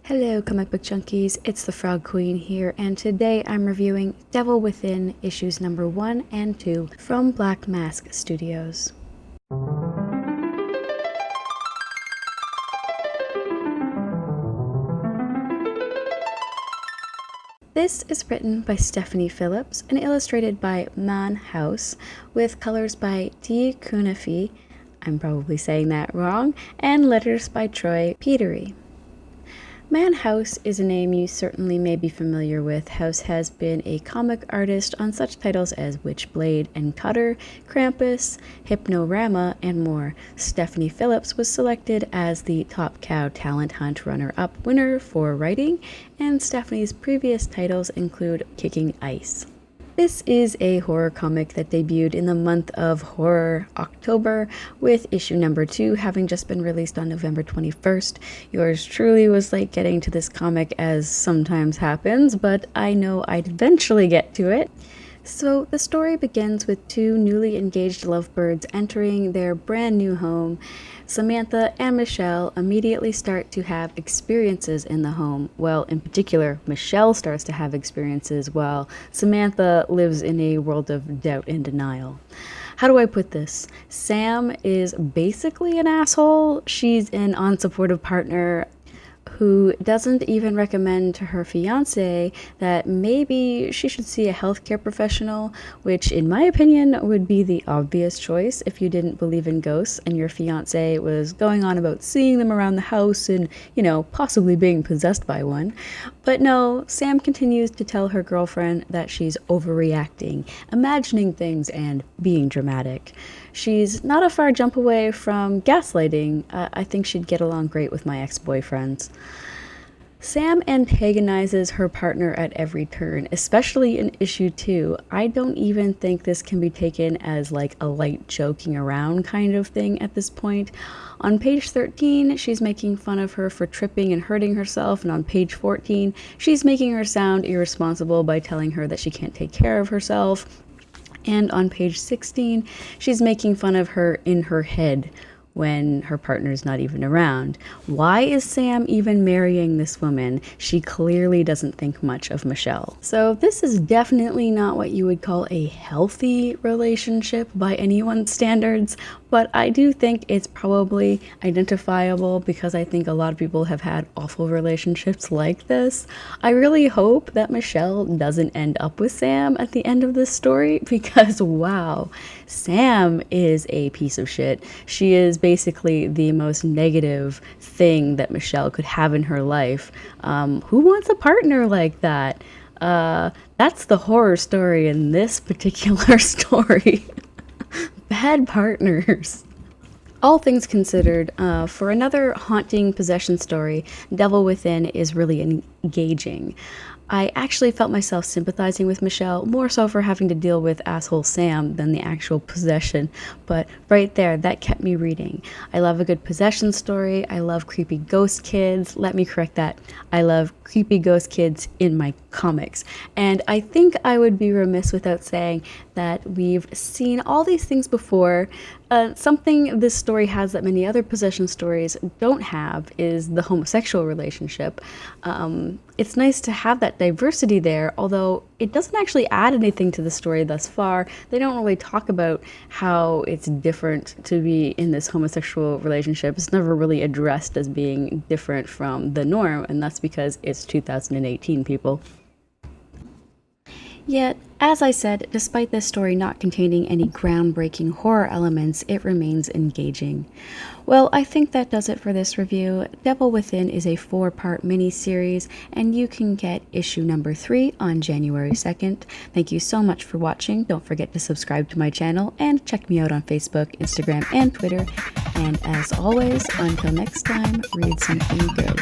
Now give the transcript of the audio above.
Hello comic book junkies, it's the Frog Queen here, and today I'm reviewing Devil Within issues number 1 and 2 from Black Mask Studios. This is written by Stephanie Phillips and illustrated by Maan House, with colors by Dee Cunniffe, I'm probably saying that wrong, and letters by Troy Peteri. Maan House is a name you certainly may be familiar with. House has been a comic artist on such titles as Witchblade and Cutter, Krampus, Hypnorama, and more. Stephanie Phillips was selected as the Top Cow Talent Hunt runner-up winner for writing, and Stephanie's previous titles include Kicking Ice. This is a horror comic that debuted in the month of horror, October, with issue number 2 having just been released on November 21st. Yours truly was late getting to this comic, as sometimes happens, but I know I'd eventually get to it. So the story begins with two newly engaged lovebirds entering their brand new home. Samantha and Michelle immediately start to have experiences in the home. Well, in particular, Michelle starts to have experiences while Samantha lives in a world of doubt and denial. How do I put this? Sam is basically an asshole. She's an unsupportive partner who doesn't even recommend to her fiance that maybe she should see a healthcare professional, which in my opinion would be the obvious choice if you didn't believe in ghosts and your fiance was going on about seeing them around the house and, possibly being possessed by one. But no, Sam continues to tell her girlfriend that she's overreacting, imagining things, and being dramatic. She's not a far jump away from gaslighting. I think she'd get along great with my ex-boyfriends. Sam antagonizes her partner at every turn, especially in issue 2. I don't even think this can be taken as like a light joking around kind of thing at this point. On page 13, she's making fun of her for tripping and hurting herself, and on page 14, she's making her sound irresponsible by telling her that she can't take care of herself. And on page 16, she's making fun of her in her head when her partner's not even around. Why is Sam even marrying this woman? She clearly doesn't think much of Michelle. So this is definitely not what you would call a healthy relationship by anyone's standards, but I do think it's probably identifiable because I think a lot of people have had awful relationships like this. I really hope that Michelle doesn't end up with Sam at the end of this story because wow, Sam is a piece of shit. She is basically the most negative thing that Michelle could have in her life. Who wants a partner like that? That's the horror story in this particular story. Bad partners. All things considered, for another haunting possession story, Devil Within is really engaging. I actually felt myself sympathizing with Michelle, more so for having to deal with asshole Sam than the actual possession, but right there, that kept me reading. I love a good possession story. I love creepy ghost kids. Let me correct that. I love creepy ghost kids in my comics. And I think I would be remiss without saying that we've seen all these things before. Something this story has that many other possession stories don't have is the homosexual relationship. It's nice to have that diversity there, although it doesn't actually add anything to the story thus far. They don't really talk about how it's different to be in this homosexual relationship. It's never really addressed as being different from the norm, and that's because it's 2018, people. Yet, as I said, despite this story not containing any groundbreaking horror elements, it remains engaging. Well, I think that does it for this review. Devil Within is a 4-part mini-series, and you can get issue number 3 on January 2nd. Thank you so much for watching. Don't forget to subscribe to my channel, and check me out on Facebook, Instagram, and Twitter. And as always, until next time, read something good.